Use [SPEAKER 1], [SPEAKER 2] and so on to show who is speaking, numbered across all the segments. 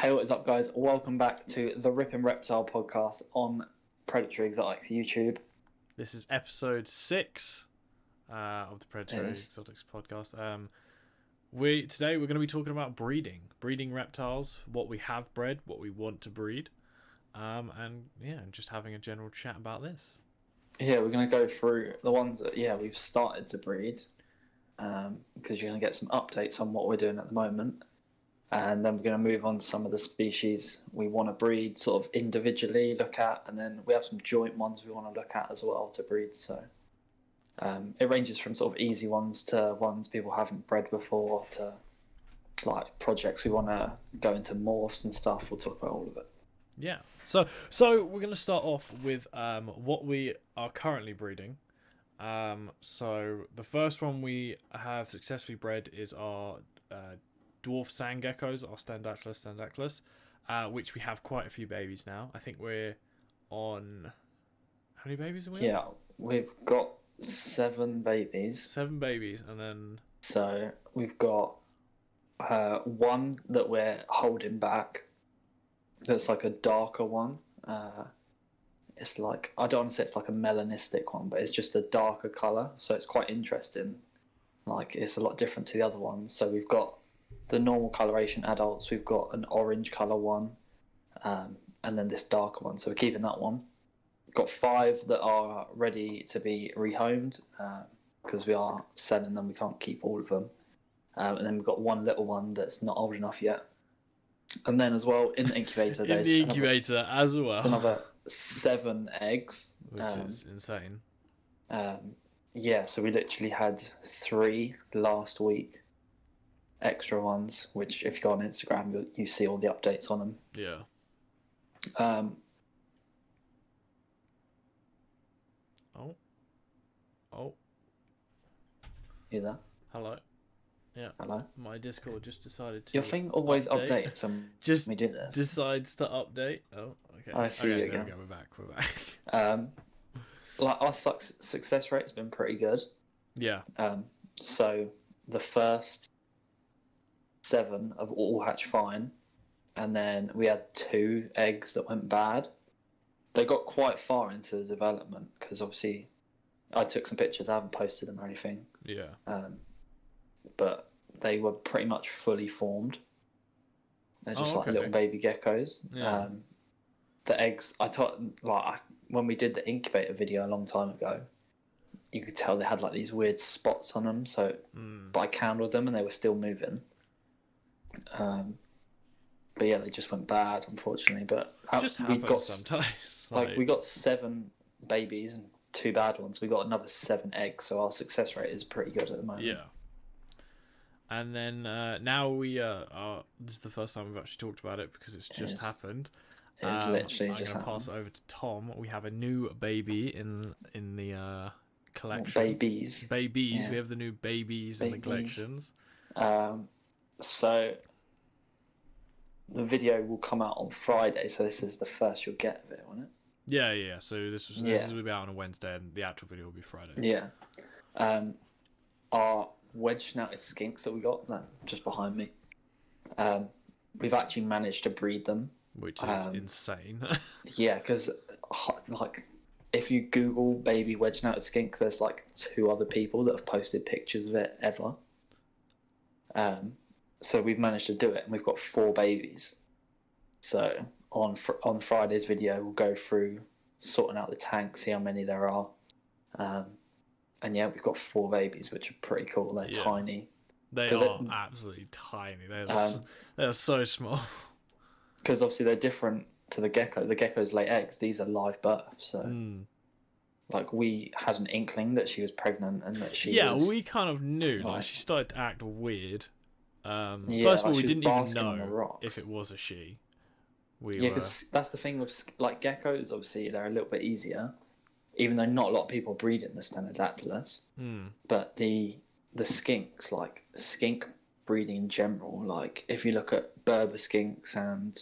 [SPEAKER 1] Hey, what is up, guys? Welcome back to the Rippin Reptile Podcast on Predatory Exotics YouTube.
[SPEAKER 2] This is episode 6 of the Predatory Exotics Podcast. Today we're going to be talking about breeding reptiles, what we have bred, what we want to breed, and just having a general chat about this.
[SPEAKER 1] Yeah, we're going to go through the ones that we've started to breed, because you're going to get some updates on what we're doing at the moment. And then we're going to move on to some of the species we want to breed, sort of individually look at, and then we have some joint ones we want to look at as well to breed. So it ranges from sort of easy ones to ones people haven't bred before to like projects we want to go into morphs and stuff. We'll talk about all of it.
[SPEAKER 2] Yeah. So we're going to start off with what we are currently breeding. So the first one we have successfully bred is our dwarf sand geckos, our Standactylus, which we have quite a few babies now. I think we're on... How many babies are we on?
[SPEAKER 1] Yeah, we've got 7 babies.
[SPEAKER 2] 7 babies, and then...
[SPEAKER 1] So we've got one that we're holding back. That's like a darker one. It's like, I don't want to say it's like a melanistic one, but it's just a darker colour, so it's quite interesting. Like, it's a lot different to the other ones. So we've got the normal coloration adults, we've got an orange colour one, and then this darker one, so we're keeping that one. We've got 5 that are ready to be rehomed, because we are selling them, we can't keep all of them. And then we've got 1 little one that's not old enough yet. And then as well, in the incubator,
[SPEAKER 2] there's
[SPEAKER 1] another 7 eggs.
[SPEAKER 2] Which is insane.
[SPEAKER 1] Yeah, so we literally had 3 last week. Extra ones, which if you go on Instagram, you see all the updates on them.
[SPEAKER 2] Yeah. Oh.
[SPEAKER 1] You there?
[SPEAKER 2] Hello. Yeah.
[SPEAKER 1] Hello.
[SPEAKER 2] My Discord just decided to.
[SPEAKER 1] Your thing always updates when we do this.
[SPEAKER 2] Decides to update. Oh, okay.
[SPEAKER 1] I see you again.
[SPEAKER 2] There we go. We're back.
[SPEAKER 1] Like our success rate's been pretty good.
[SPEAKER 2] Yeah.
[SPEAKER 1] So the first 7 have all hatched fine, and then we had 2 eggs that went bad. They got quite far into the development because obviously I took some pictures. I haven't posted them or anything.
[SPEAKER 2] Yeah.
[SPEAKER 1] But they were pretty much fully formed. They're just like little baby geckos.
[SPEAKER 2] Yeah.
[SPEAKER 1] The eggs, when we did the incubator video a long time ago, you could tell they had like these weird spots on them. So, but I counted them and they were still moving. But yeah, they just went bad, unfortunately. But
[SPEAKER 2] we got sometimes.
[SPEAKER 1] We got 7 babies and 2 bad ones. We got another 7 eggs, so our success rate is pretty good at the moment.
[SPEAKER 2] Yeah. And then now we are. This is the first time we've actually talked about it because it's just happened.
[SPEAKER 1] It's literally just happened.
[SPEAKER 2] I'm going to pass it over to Tom. We have a new baby in the collection.
[SPEAKER 1] Babies.
[SPEAKER 2] Yeah. We have the new babies in the collections.
[SPEAKER 1] So the video will come out on Friday, so this is the first you'll get of it, won't it?
[SPEAKER 2] Yeah. So this will be out on a Wednesday, and the actual video will be Friday.
[SPEAKER 1] Yeah. Our wedge-snouted skinks that we got, just behind me, we've actually managed to breed them.
[SPEAKER 2] Which is insane.
[SPEAKER 1] Yeah, because if you Google baby wedge-snouted skink, there's 2 other people that have posted pictures of it ever. So we've managed to do it, and we've got 4 babies. So on Friday's video, we'll go through sorting out the tank, see how many there are. And yeah, we've got 4 babies, which are pretty cool. They're tiny.
[SPEAKER 2] They are absolutely tiny. They're so small.
[SPEAKER 1] Because obviously they're different to the gecko. The geckos lay eggs. These are live births. So, we had an inkling that she was pregnant and that she was...
[SPEAKER 2] Yeah, we kind of knew. She started to act weird. First of all, we didn't even know if it was a she.
[SPEAKER 1] Because that's the thing with geckos. Obviously, they're a little bit easier, even though not a lot of people breed in the Standactylus. But the skinks, skink breeding in general, if you look at Berber skinks and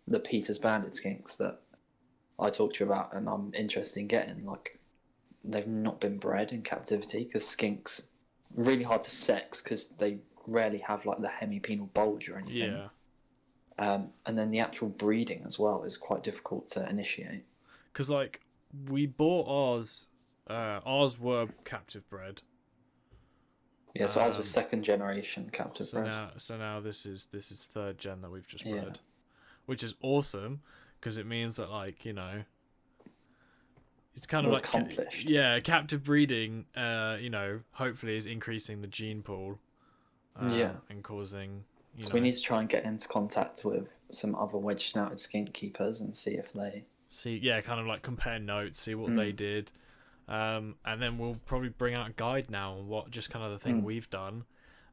[SPEAKER 1] the Peters banded skinks that I talked to you about, and I'm interested in getting, they've not been bred in captivity because skinks really hard to sex because they rarely have like the hemipenal bulge or anything.
[SPEAKER 2] Yeah.
[SPEAKER 1] And then the actual breeding as well is quite difficult to initiate.
[SPEAKER 2] Because like we bought ours. Ours were captive bred.
[SPEAKER 1] Yeah, so ours was second generation captive bred.
[SPEAKER 2] Now this is third gen that we've just bred, which is awesome because it means that like it's kind of
[SPEAKER 1] More
[SPEAKER 2] like
[SPEAKER 1] accomplished.
[SPEAKER 2] Captive breeding. Hopefully is increasing the gene pool. And causing.
[SPEAKER 1] So we need to try and get into contact with some other wedge-snouted skink keepers and see if they
[SPEAKER 2] kind of like compare notes, see what they did. And then we'll probably bring out a guide now on what just kind of the thing we've done.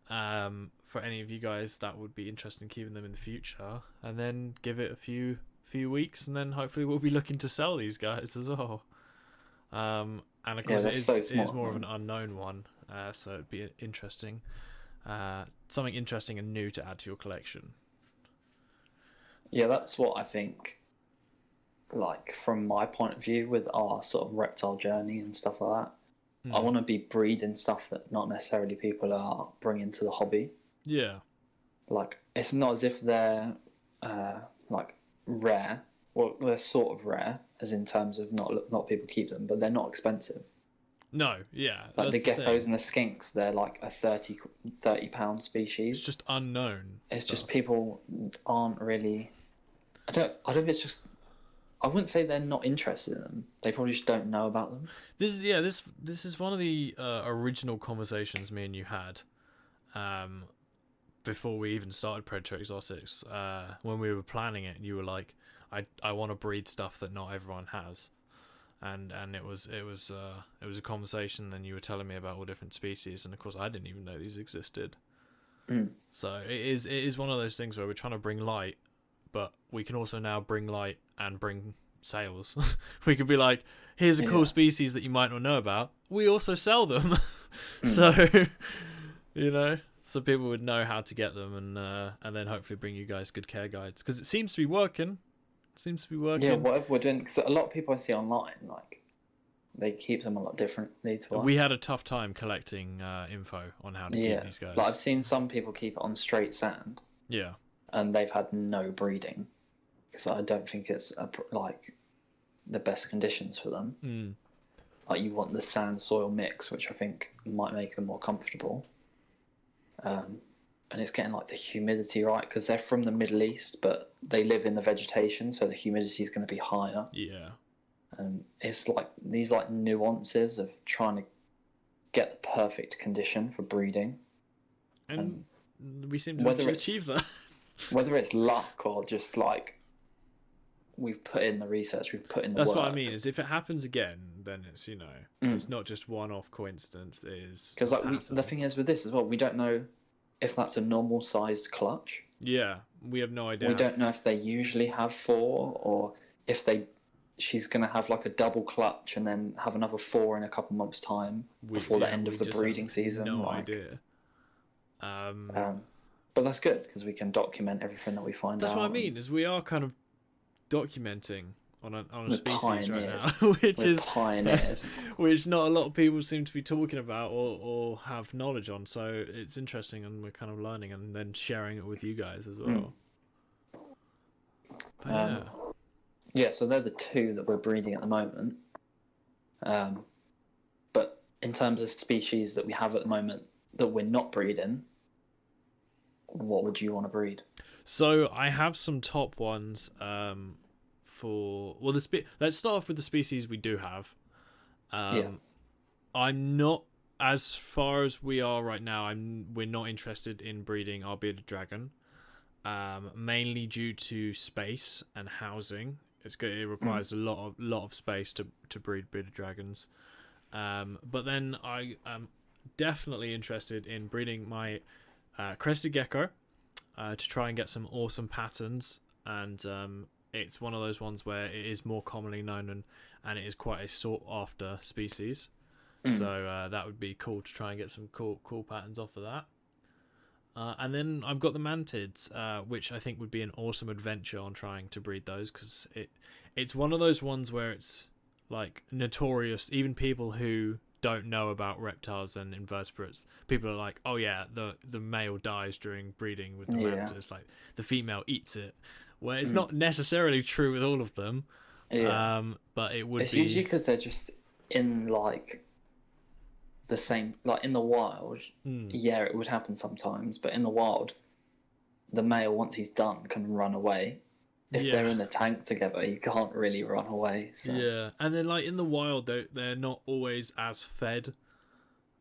[SPEAKER 2] For any of you guys that would be interested in keeping them in the future, and then give it a few weeks, and then hopefully we'll be looking to sell these guys as well. And of course it is more of an unknown one, so it'd be interesting, something interesting and new to add to your collection.
[SPEAKER 1] Yeah, that's what I think. Like from my point of view, with our sort of reptile journey and stuff like that, I want to be breeding stuff that not necessarily people are bringing to the hobby.
[SPEAKER 2] Yeah,
[SPEAKER 1] like it's not as if they're like rare. Well, they're sort of rare, as in terms of not people keep them, but they're not expensive.
[SPEAKER 2] No, yeah.
[SPEAKER 1] Like the geckos and the skinks, they're like a 30 pound species.
[SPEAKER 2] It's just unknown.
[SPEAKER 1] It's just people aren't really. I don't know if it's just. I wouldn't say they're not interested in them. They probably just don't know about them.
[SPEAKER 2] This is one of the original conversations me and you had, before we even started Predator Exotics. When we were planning it, you were like, "I want to breed stuff that not everyone has," and it was a conversation. Then you were telling me about all different species, and of course I didn't even know these existed. So it is one of those things where we're trying to bring light. But we can also now bring light and bring sales. We could be like, here's a cool species that you might not know about. We also sell them. So, so people would know how to get them and then hopefully bring you guys good care guides. Because it seems to be working. Yeah,
[SPEAKER 1] whatever we're doing. Because a lot of people I see online, like, they keep them a lot differently to us.
[SPEAKER 2] We had a tough time collecting info on how to keep these guys.
[SPEAKER 1] Like I've seen some people keep it on straight sand.
[SPEAKER 2] Yeah.
[SPEAKER 1] And they've had no breeding, so I don't think it's like the best conditions for them. Like you want the sand soil mix, which I think might make them more comfortable. And it's getting like the humidity right, because they're from the Middle East, but they live in the vegetation, so the humidity is going to be higher.
[SPEAKER 2] Yeah.
[SPEAKER 1] And it's like these like nuances of trying to get the perfect condition for breeding.
[SPEAKER 2] And we seem to achieve that.
[SPEAKER 1] Whether it's luck or just like we've put in the research, we've put in the work.
[SPEAKER 2] That's what I mean. Is if it happens again, then it's it's not just one-off coincidence.
[SPEAKER 1] Because like the thing is with this as well, we don't know if that's a normal-sized clutch.
[SPEAKER 2] Yeah, we have no idea.
[SPEAKER 1] We don't know if they usually have 4 or if she's going to have like a double clutch and then have another 4 in a couple months' time before the end of the breeding season.
[SPEAKER 2] No idea.
[SPEAKER 1] But that's good because we can document everything that we find out.
[SPEAKER 2] That's what I mean. Is we are kind of documenting on a species
[SPEAKER 1] pioneers.
[SPEAKER 2] Right now, which
[SPEAKER 1] pioneers,
[SPEAKER 2] which not a lot of people seem to be talking about or have knowledge on. So it's interesting, and we're kind of learning and then sharing it with you guys as well.
[SPEAKER 1] So they're the 2 that we're breeding at the moment. But in terms of species that we have at the moment that we're not breeding, what would you want to breed?
[SPEAKER 2] So I have some top ones let's start off with the species we do have. I'm not, as far as we are right now, we're not interested in breeding our bearded dragon, mainly due to space and housing. It requires a lot of space to breed bearded dragons. But then I am definitely interested in breeding my crested gecko to try and get some awesome patterns, and it's one of those ones where it is more commonly known and it is quite a sought after species. So that would be cool to try and get some cool patterns off of that. And then I've got the mantids, which I think would be an awesome adventure on trying to breed those, because it's one of those ones where it's like notorious. Even people who don't know about reptiles and invertebrates, people are like, oh yeah, the male dies during breeding with the mantis, like the female eats it. Well, it's not necessarily true with all of them.
[SPEAKER 1] Yeah.
[SPEAKER 2] But it would
[SPEAKER 1] It's
[SPEAKER 2] be
[SPEAKER 1] usually because they're just in like the same, like in the wild. Yeah, it would happen sometimes, but in the wild, the male, once he's done, can run away. If they're in a tank together, he can't really run away. So.
[SPEAKER 2] Yeah, and then like in the wild, they're not always as fed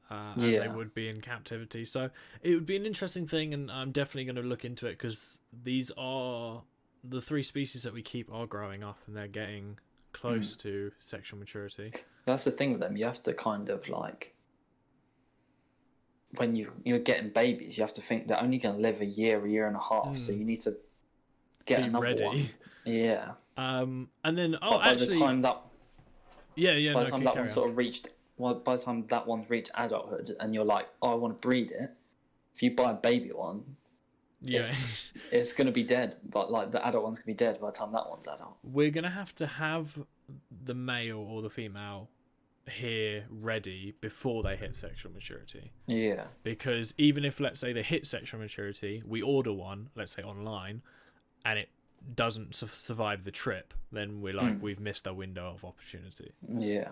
[SPEAKER 2] as they would be in captivity. So it would be an interesting thing, and I'm definitely going to look into it because these are the 3 species that we keep are growing up, and they're getting close to sexual maturity.
[SPEAKER 1] That's the thing with them. You have to kind of like, when you're getting babies, you have to think they're only going to live a year and a half. So you need to get
[SPEAKER 2] be
[SPEAKER 1] another
[SPEAKER 2] ready.
[SPEAKER 1] one. Yeah.
[SPEAKER 2] And then
[SPEAKER 1] by the time that
[SPEAKER 2] by
[SPEAKER 1] the time that one sort of reached, well, by the time that one's reached adulthood, and you're like, oh, I want to breed it. If you buy a baby one, it's going to be dead. But like the adult one's going to be dead by the time that one's adult.
[SPEAKER 2] We're going to have the male or the female here ready before they hit sexual maturity.
[SPEAKER 1] Yeah.
[SPEAKER 2] Because even if, let's say, they hit sexual maturity, we order one, let's say online, and it doesn't survive the trip, then we're like, we've missed our window of opportunity.
[SPEAKER 1] Yeah.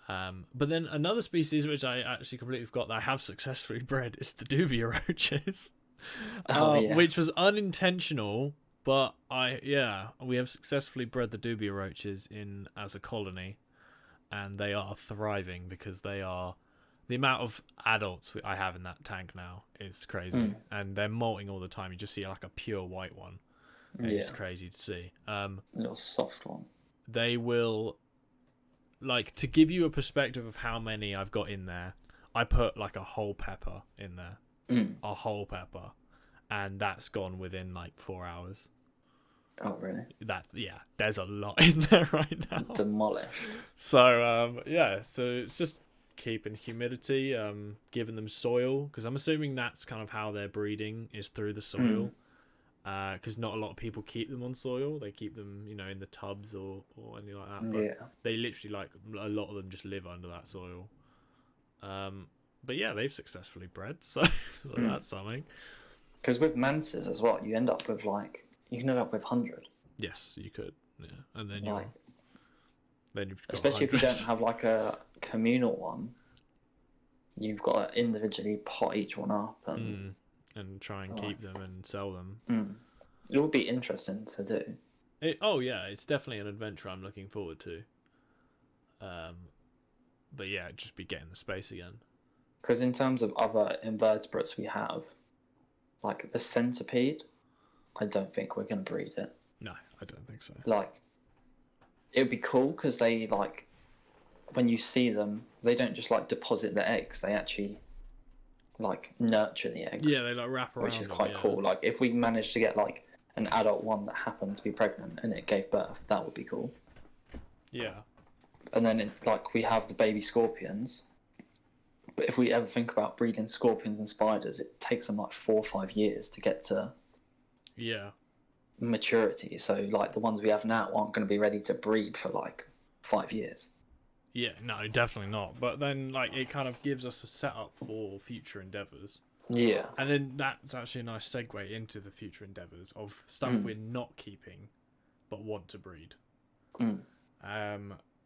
[SPEAKER 2] But then another species which I actually completely forgot that I have successfully bred is the dubia roaches, which was unintentional, but we have successfully bred the dubia roaches in as a colony, and they are thriving because they are. The amount of adults I have in that tank now is crazy, and they're molting all the time. You just see like a pure white one. It's crazy to see. A
[SPEAKER 1] little soft one.
[SPEAKER 2] They will, like, to give you a perspective of how many I've got in there, I put like a whole pepper in there. A whole pepper. And that's gone within like 4 hours.
[SPEAKER 1] Oh, really?
[SPEAKER 2] There's a lot in there right now.
[SPEAKER 1] Demolished.
[SPEAKER 2] So, so it's just keeping humidity, giving them soil, because I'm assuming that's kind of how they're breeding, is through the soil. Because not a lot of people keep them on soil. They keep them, in the tubs or anything like that. But they literally, like, a lot of them just live under that soil. But yeah, they've successfully bred, so that's something.
[SPEAKER 1] Because with mantises as well, you can end up with 100.
[SPEAKER 2] Yes, you could. Yeah, and then you've got
[SPEAKER 1] especially
[SPEAKER 2] 100.
[SPEAKER 1] If you don't have like a communal one, you've got to individually pot each one up
[SPEAKER 2] and try and keep them and sell them.
[SPEAKER 1] It would be interesting to do.
[SPEAKER 2] It's definitely an adventure I'm looking forward to. But yeah, it'd just be getting the space again.
[SPEAKER 1] Because in terms of other invertebrates we have, like the centipede, I don't think we're going to breed it.
[SPEAKER 2] No, I don't think so.
[SPEAKER 1] Like, it would be cool because they, like, when you see them, they don't just, like, deposit the eggs. They actually, like, nurture the eggs.
[SPEAKER 2] Yeah, they, like, wrap around
[SPEAKER 1] which is quite cool. Like, if we managed to get, like, an adult one that happened to be pregnant and it gave birth, that would be cool.
[SPEAKER 2] Yeah.
[SPEAKER 1] And then, we have the baby scorpions. But if we ever think about breeding scorpions and spiders, it takes them, like, 4 or 5 years to get to... maturity. So, like, the ones we have now aren't going to be ready to breed for, like, 5 years.
[SPEAKER 2] Yeah, no, definitely not. But then, like, it kind of gives us a setup for future endeavours.
[SPEAKER 1] Yeah.
[SPEAKER 2] And then that's actually a nice segue into the future endeavours of stuff we're not keeping but want to breed.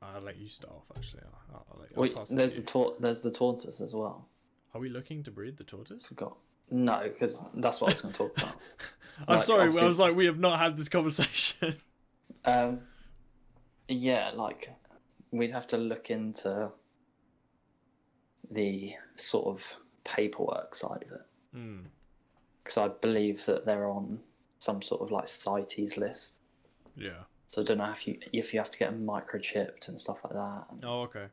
[SPEAKER 2] I'll let you start off, actually.
[SPEAKER 1] There's the tortoise as well.
[SPEAKER 2] Are we looking to breed the tortoise?
[SPEAKER 1] Forgot. No, because that's what I was going to talk about.
[SPEAKER 2] I'm sorry, I was like, we have not had this conversation.
[SPEAKER 1] Yeah, like, we'd have to look into the sort of paperwork side of it. Because I believe that they're on some sort of, like, CITES list.
[SPEAKER 2] Yeah.
[SPEAKER 1] So I don't know if you have to get them microchipped and stuff like that.
[SPEAKER 2] Oh, okay.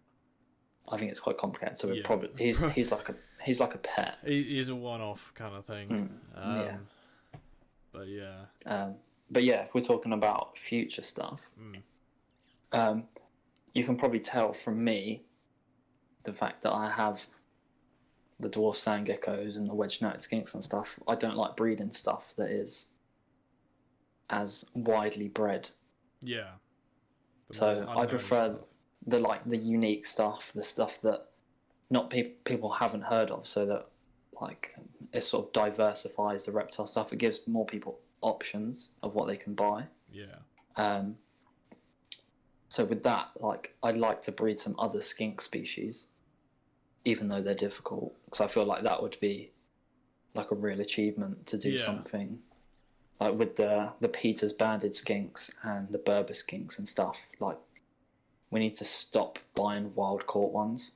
[SPEAKER 1] I think it's quite complicated. So we'd probably he's like a pet.
[SPEAKER 2] He's a one-off kind of thing.
[SPEAKER 1] Yeah.
[SPEAKER 2] But yeah.
[SPEAKER 1] But yeah, if we're talking about future stuff, you can probably tell from me the fact that I have the dwarf sand geckos and the wedge-noted skinks and stuff. I don't like breeding stuff that is as widely bred.
[SPEAKER 2] Yeah.
[SPEAKER 1] So I prefer the unique stuff, the stuff that not people haven't heard of, so that like it sort of diversifies the reptile stuff. It gives more people options of what they can buy.
[SPEAKER 2] Yeah.
[SPEAKER 1] So with that, like I'd like to breed some other skink species, even though they're difficult, because I feel like that would be like a real achievement to do something like with the Peters banded skinks and the Berber skinks and stuff. Like we need to stop buying wild caught ones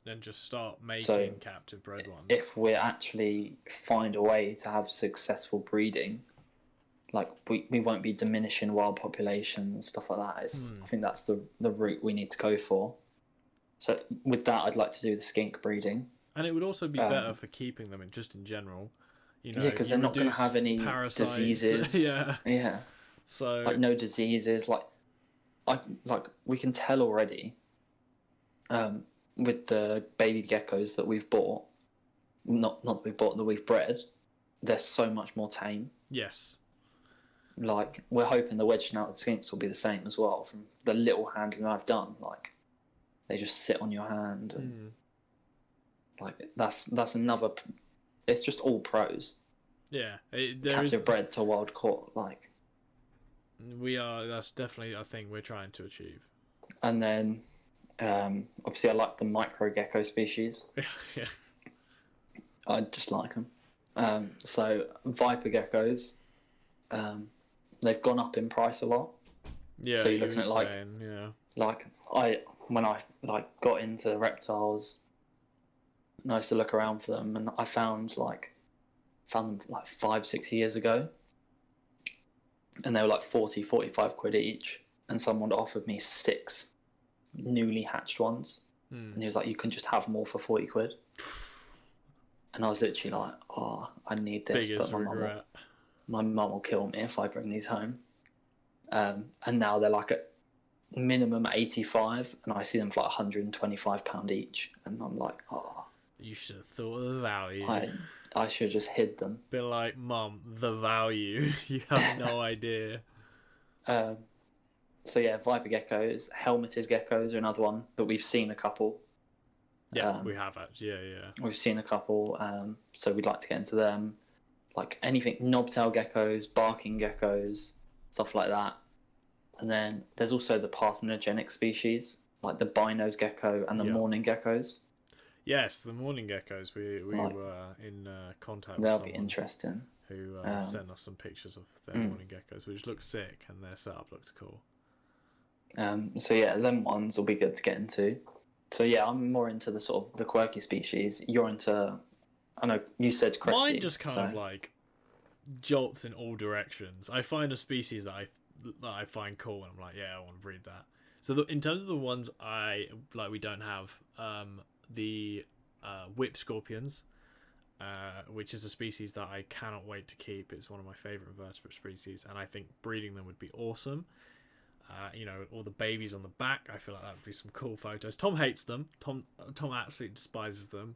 [SPEAKER 2] and just start making captive bred ones.
[SPEAKER 1] If we actually find a way to have successful breeding, like we won't be diminishing wild populations and stuff like that. I think that's the route we need to go for. So with that, I'd like to do the skink breeding.
[SPEAKER 2] And it would also be better for keeping them just in general. You know,
[SPEAKER 1] because they're not going to have any
[SPEAKER 2] parasites.
[SPEAKER 1] Diseases. Yeah.
[SPEAKER 2] So
[SPEAKER 1] like no diseases. We can tell already. With the baby geckos that we've bought, not that we've bought, that we've bred, they're so much more tame.
[SPEAKER 2] Yes.
[SPEAKER 1] Like we're hoping the wedge-snouted sphinx will be the same as well. From the little handling I've done, like they just sit on your hand, and like that's another. It's just all pros.
[SPEAKER 2] Yeah,
[SPEAKER 1] captive bred to wild caught, like
[SPEAKER 2] that's definitely a thing we're trying to achieve.
[SPEAKER 1] And then, obviously, I like the micro gecko species.
[SPEAKER 2] Yeah,
[SPEAKER 1] I just like them. So viper geckos, they've gone up in price a lot.
[SPEAKER 2] Yeah,
[SPEAKER 1] so you're looking at like when I got into reptiles, I used to look around for them, and I found them like 5-6 years ago, and they were like 40-45 quid each, and someone offered me 6 newly hatched ones, and he was like, you can just have them all for 40 quid. And I was literally like, oh, I need this.
[SPEAKER 2] Biggest
[SPEAKER 1] but
[SPEAKER 2] regret.
[SPEAKER 1] My mum will kill me if I bring these home. And now they're like at minimum 85, and I see them for like £125 each, and I'm like, oh,
[SPEAKER 2] you should have thought of the value.
[SPEAKER 1] I should have just hid them.
[SPEAKER 2] Been like, Mum, the value. You have no idea.
[SPEAKER 1] So yeah, viper geckos, helmeted geckos are another one, but we've seen a couple.
[SPEAKER 2] Yeah, we have actually. Yeah.
[SPEAKER 1] We've seen a couple, so we'd like to get into them. Like anything, knobtail geckos, barking geckos, stuff like that. And then there's also the parthenogenic species, like the binos gecko and the mourning geckos.
[SPEAKER 2] Yes, the mourning geckos. We were in contact with
[SPEAKER 1] someone.
[SPEAKER 2] They'll
[SPEAKER 1] be interesting.
[SPEAKER 2] Who sent us some pictures of their mourning geckos, which looked sick, and their setup looked cool.
[SPEAKER 1] So yeah, them ones will be good to get into. So yeah, I'm more into the sort of the quirky species. You're into, I know you said cresties.
[SPEAKER 2] Mine just kind of like jolts in all directions. I find a species that I find cool, and I'm like, yeah, I want to breed that. So in terms of the ones I like, we don't have the whip scorpions, which is a species that I cannot wait to keep. It's one of my favorite invertebrate species, and I think breeding them would be awesome. All the babies on the back, I feel like that would be some cool photos. Tom hates them. Tom absolutely despises them.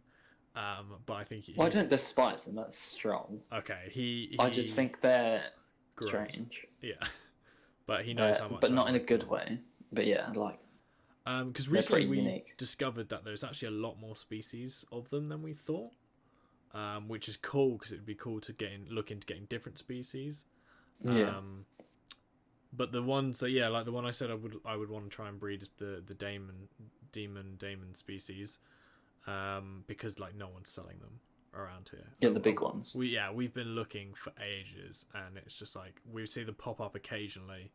[SPEAKER 2] But I think
[SPEAKER 1] I don't despise them. That's strong.
[SPEAKER 2] Okay,
[SPEAKER 1] I just think they're
[SPEAKER 2] gross.
[SPEAKER 1] Strange.
[SPEAKER 2] Yeah, but he knows how much.
[SPEAKER 1] But not in a good way. But yeah, like.
[SPEAKER 2] Because recently we discovered that there's actually a lot more species of them than we thought, which is cool because it'd be cool to look into getting different species.
[SPEAKER 1] Yeah.
[SPEAKER 2] But the ones that like the one I said I would want to try and breed is the demon species, because like no one's selling them around here.
[SPEAKER 1] Yeah, the big ones.
[SPEAKER 2] We've been looking for ages, and it's just like we see them pop up occasionally,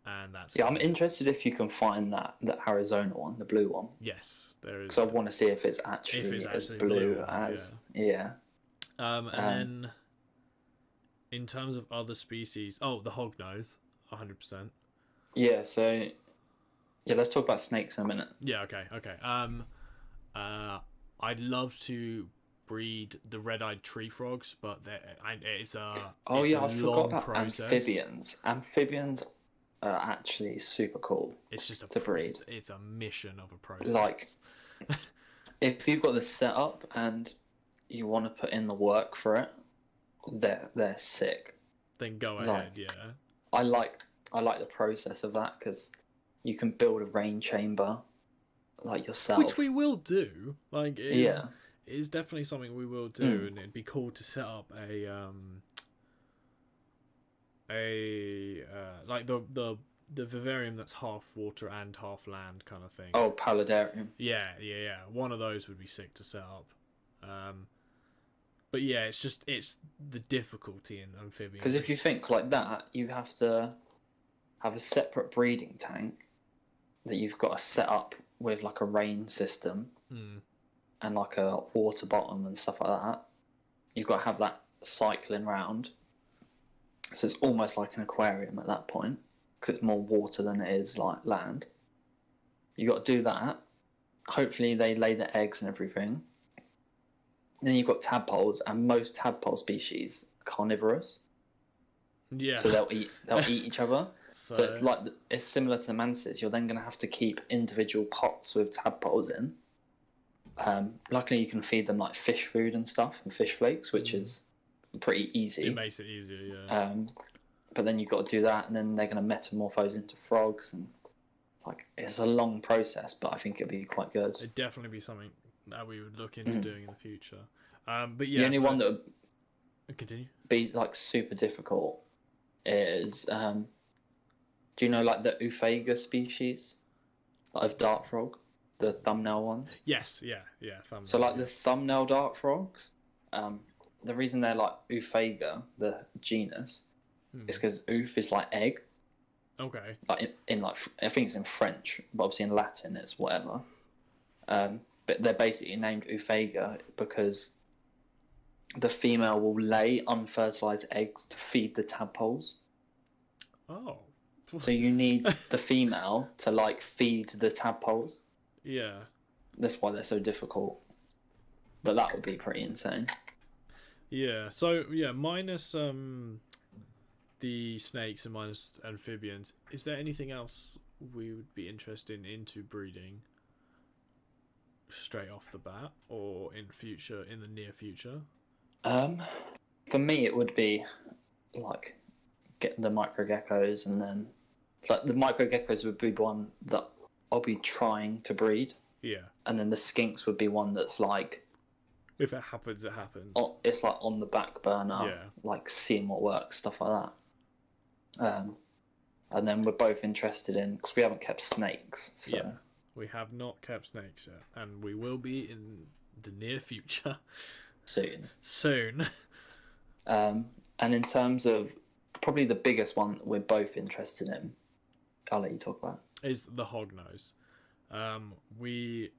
[SPEAKER 2] and that's
[SPEAKER 1] I'm interested if you can find the Arizona one, the blue one.
[SPEAKER 2] Yes, there is.
[SPEAKER 1] Because I want to see if it's actually as blue as
[SPEAKER 2] And then in terms of other species, the hognose. 100%.
[SPEAKER 1] Yeah, so let's talk about snakes in a minute.
[SPEAKER 2] Yeah, okay. I'd love to breed the red-eyed tree frogs, but it's a
[SPEAKER 1] I
[SPEAKER 2] long
[SPEAKER 1] forgot about
[SPEAKER 2] process.
[SPEAKER 1] Amphibians are actually super cool.
[SPEAKER 2] It's just
[SPEAKER 1] to breed.
[SPEAKER 2] It's a mission of a process.
[SPEAKER 1] Like, if you've got the setup and you want to put in the work for it, they're sick.
[SPEAKER 2] Then go ahead, yeah.
[SPEAKER 1] I like the process of that because you can build a rain chamber like yourself.
[SPEAKER 2] Which we will do. Like, it is definitely something we will do, and it'd be cool to set up like the vivarium that's half water and half land kind of thing.
[SPEAKER 1] Oh, paludarium.
[SPEAKER 2] Yeah. One of those would be sick to set up. But yeah, it's the difficulty in amphibians.
[SPEAKER 1] Because if you think like that, you have to have a separate breeding tank that you've got to set up with like a rain system and like a water bottom and stuff like that. You've got to have that cycling round. So it's almost like an aquarium at that point, because it's more water than it is like land. You've got to do that. Hopefully they lay the eggs and everything. Then you've got tadpoles, and most tadpole species are carnivorous. Yeah. So they'll eat each other. So it's similar to the mantises. You're then going to have to keep individual pots with tadpoles in. Luckily, you can feed them like fish food and stuff, and fish flakes, which is pretty easy.
[SPEAKER 2] It makes it easier, yeah.
[SPEAKER 1] But then you've got to do that, and then they're going to metamorphose into frogs, and like it's a long process. But I think it'd be quite good.
[SPEAKER 2] It'd definitely be something that we would look into doing in the future. But yeah,
[SPEAKER 1] the only one that would
[SPEAKER 2] continue
[SPEAKER 1] be like super difficult is do you know like the Euphaiga species of dart frog, the thumbnail ones?
[SPEAKER 2] Yes, yeah, thumbnail.
[SPEAKER 1] So like the thumbnail dart frogs, the reason they're like Euphaiga, the genus, is because Euph is like egg.
[SPEAKER 2] Okay.
[SPEAKER 1] Like in like I think it's in French, but obviously in Latin it's whatever. But they're basically named Euphaiga because the female will lay unfertilized eggs to feed the tadpoles.
[SPEAKER 2] Oh.
[SPEAKER 1] So you need the female to like feed the tadpoles.
[SPEAKER 2] Yeah. That's
[SPEAKER 1] why they're so difficult. But that would be pretty insane.
[SPEAKER 2] Yeah. So yeah, minus the snakes and minus amphibians, is there anything else we would be interested into breeding straight off the bat, or in the near future?
[SPEAKER 1] For me it would be like getting the microgeckos, and then like the microgeckos would be one that I'll be trying to breed.
[SPEAKER 2] Yeah. And
[SPEAKER 1] then the skinks would be one that's like,
[SPEAKER 2] if it happens, it happens.
[SPEAKER 1] It's like on the back burner.
[SPEAKER 2] Yeah.
[SPEAKER 1] Like seeing what works, stuff like that. And then we're both interested in, because we haven't kept snakes. So.
[SPEAKER 2] Yeah. We have not kept snakes yet, and we will be in the near future. Soon.
[SPEAKER 1] And in terms of probably the biggest one that we're both interested in, I'll let you talk about,
[SPEAKER 2] is the hognose. We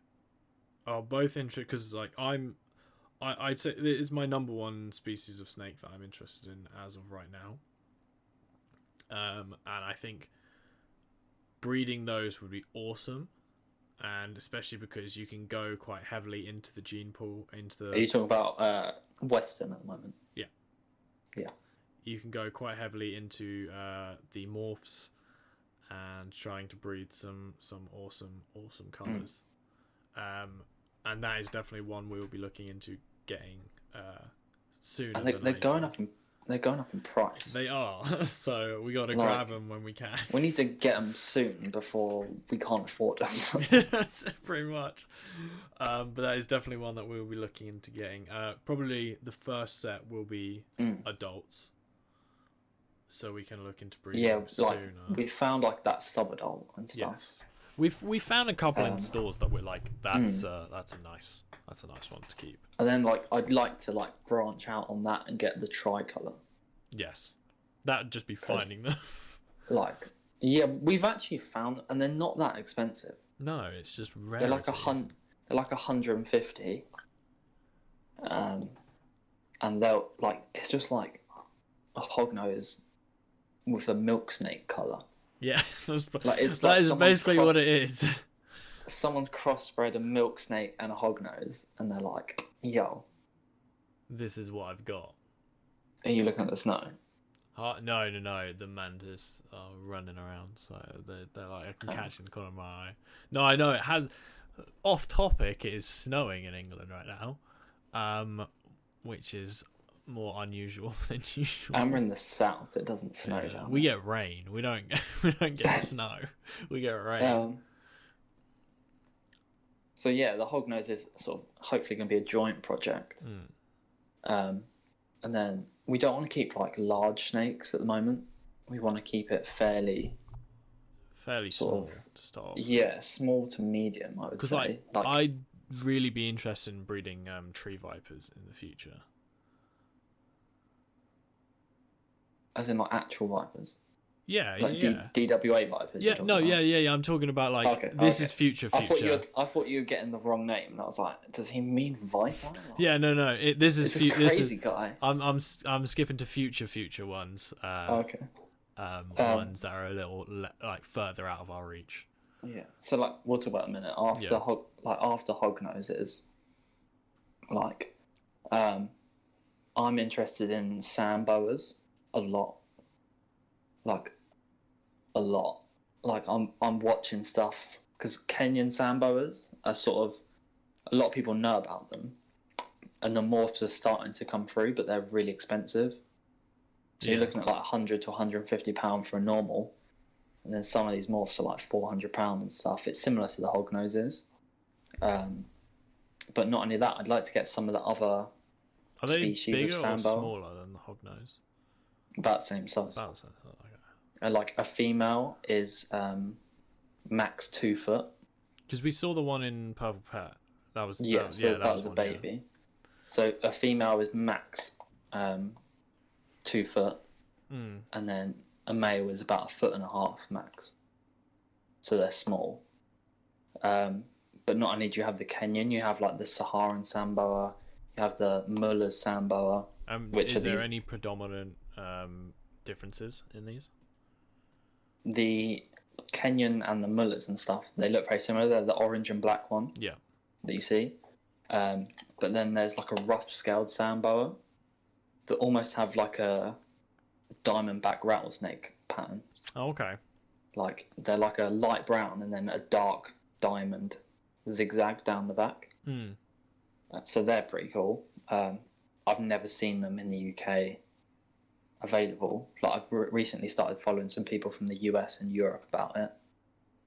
[SPEAKER 2] are both interested because like I'd say it is my number one species of snake that I'm interested in as of right now. And I think breeding those would be awesome. And especially because you can go quite heavily into the gene pool, Are you talking about Western at the moment? Yeah.
[SPEAKER 1] Yeah.
[SPEAKER 2] You can go quite heavily into the morphs and trying to breed some awesome colours. And that is definitely one we will be looking into getting soon.
[SPEAKER 1] And they're going up in price.
[SPEAKER 2] They are, so we got to grab them when we can.
[SPEAKER 1] We need to get them soon before we can't afford them.
[SPEAKER 2] That's pretty much. But that is definitely one that we'll be looking into getting. Probably the first set will be adults, so we can look into breeding sooner.
[SPEAKER 1] We found like that sub-adult and stuff.
[SPEAKER 2] Yes. We found a couple in stores that we're like, that's a nice one to keep.
[SPEAKER 1] And then like I'd like to like branch out on that and get the tricolour.
[SPEAKER 2] Yes, that'd just be finding them.
[SPEAKER 1] Like, yeah, we've actually found, and they're not that expensive.
[SPEAKER 2] No, it's just rare.
[SPEAKER 1] They're like 150. And they'll like, it's just like a hognose with a milk snake colour.
[SPEAKER 2] Yeah,
[SPEAKER 1] that is
[SPEAKER 2] basically what it is.
[SPEAKER 1] Someone's crossbred a milk snake and a hognose, and they're like, yo,
[SPEAKER 2] this is what I've got.
[SPEAKER 1] Are you looking at the snow?
[SPEAKER 2] No. The mantis are running around, so they're like, I can catch in the corner of my eye. No, I know it has. Off topic, it is snowing in England right now, which is more unusual than usual.
[SPEAKER 1] And we're in the south; it doesn't snow down.
[SPEAKER 2] We get rain. We don't get snow. We get rain.
[SPEAKER 1] So yeah, the hognose is sort of hopefully going to be a joint project. And then we don't want to keep like large snakes at the moment. We want to keep it fairly
[SPEAKER 2] small to start off.
[SPEAKER 1] Yeah, small to medium, I would say.
[SPEAKER 2] Because I'd really be interested in breeding tree vipers in the future.
[SPEAKER 1] As in like actual vipers.
[SPEAKER 2] Yeah,
[SPEAKER 1] like
[SPEAKER 2] yeah.
[SPEAKER 1] DWA vipers.
[SPEAKER 2] Yeah, no, yeah. I'm talking about like this is future.
[SPEAKER 1] I thought you were getting the wrong name, and I was like, does he mean viper? Like,
[SPEAKER 2] yeah, no. This is
[SPEAKER 1] crazy guy.
[SPEAKER 2] I'm skipping to future ones. Ones that are a little like further out of our reach.
[SPEAKER 1] Yeah. So like we'll talk about a minute after after hognoses. Like, I'm interested in sand boas a lot. Like I'm watching stuff because Kenyan sand boas are sort of, a lot of people know about them, and the morphs are starting to come through, but they're really expensive. So you're looking at like £100 to £150 for a normal, and then some of these morphs are like £400 and stuff. It's similar to the hognoses, but not only that. I'd like to get some of the other species of sand boa.
[SPEAKER 2] Smaller than the hognose?
[SPEAKER 1] About the same size.
[SPEAKER 2] Okay.
[SPEAKER 1] Like a female is max 2 foot.
[SPEAKER 2] Because we saw the one in Purple Pet. That was
[SPEAKER 1] that was a baby. Yeah. So a female is max 2 foot, and then a male is about 1.5 foot max. So they're small. But not only do you have the Kenyan, you have like the Saharan sand boa, you have the Muller's sand boa.
[SPEAKER 2] Is there any predominant differences in these?
[SPEAKER 1] The Kenyan and the Mullers and stuff, they look very similar. They're the orange and black one.
[SPEAKER 2] Yeah.
[SPEAKER 1] That you see. But then there's like a rough scaled sand boa that almost have like a diamondback rattlesnake pattern.
[SPEAKER 2] Oh, okay.
[SPEAKER 1] Like they're like a light brown and then a dark diamond zigzag down the back. So they're pretty cool. I've never seen them in the UK available. Like I've recently started following some people from the US and Europe about it.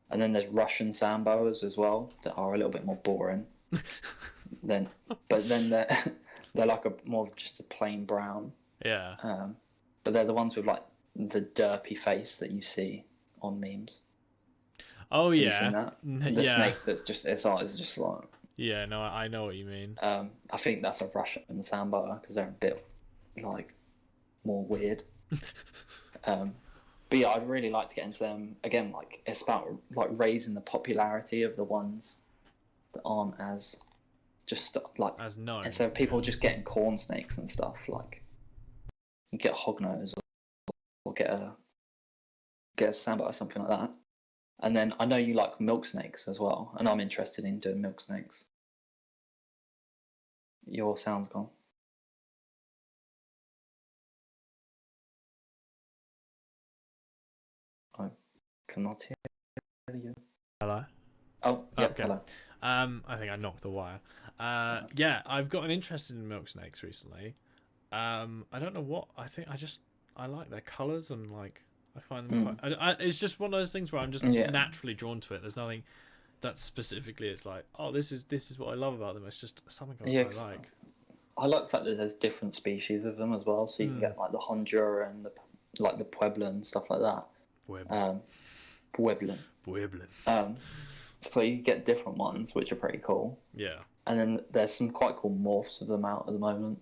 [SPEAKER 1] And then there's Russian sand boas as well that are a little bit more boring. But then they're like more of just a plain brown.
[SPEAKER 2] Yeah.
[SPEAKER 1] But they're the ones with like the derpy face that you see on memes.
[SPEAKER 2] Oh yeah.
[SPEAKER 1] Have you seen that? The snake that's just, its eyes are just like.
[SPEAKER 2] Yeah, no, I know what you mean.
[SPEAKER 1] I think that's a Russian sand boa because they're a bit like more weird. But yeah, I'd really like to get into them again. Like it's about like raising the popularity of the ones that aren't as just like
[SPEAKER 2] as known.
[SPEAKER 1] Instead of people just getting corn snakes and stuff, like you get a hognose or get a sand boa or something like that. And then I know you like milk snakes as well, and I'm interested in doing milk snakes. Your sound's gone. I cannot hear you.
[SPEAKER 2] Hello?
[SPEAKER 1] Oh, yeah,
[SPEAKER 2] okay.
[SPEAKER 1] Hello.
[SPEAKER 2] I think I knocked the wire. Yeah, I've gotten interested in milk snakes recently. I don't know what. I like their colours and like I find them quite. It's just one of those things where I'm just naturally drawn to it. There's nothing that specifically it's like, oh, this is what I love about them. It's just something I like.
[SPEAKER 1] I like the fact that there's different species of them as well. So you can get like the Honduran and the Pueblan and stuff like that. Pueblan. So you get different ones, which are pretty cool.
[SPEAKER 2] Yeah.
[SPEAKER 1] And then there's some quite cool morphs of them out at the moment.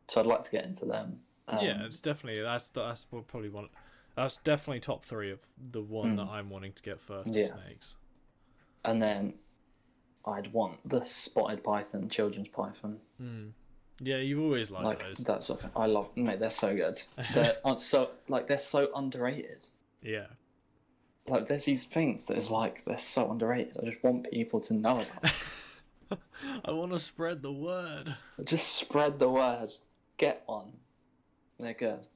[SPEAKER 1] So I'd like to get into them.
[SPEAKER 2] Yeah, it's definitely that's probably one. That's definitely top 3 of the one that I'm wanting to get first. Yeah. Snakes.
[SPEAKER 1] And then I'd want the spotted python, children's python.
[SPEAKER 2] Yeah, you've always liked those.
[SPEAKER 1] That sort of thing. I love, mate. They're so good. They're so underrated.
[SPEAKER 2] Yeah.
[SPEAKER 1] Like there's these things that is like they're so underrated. I just want people to know about.
[SPEAKER 2] I want to spread the word.
[SPEAKER 1] Just spread the word. Get one. They're good.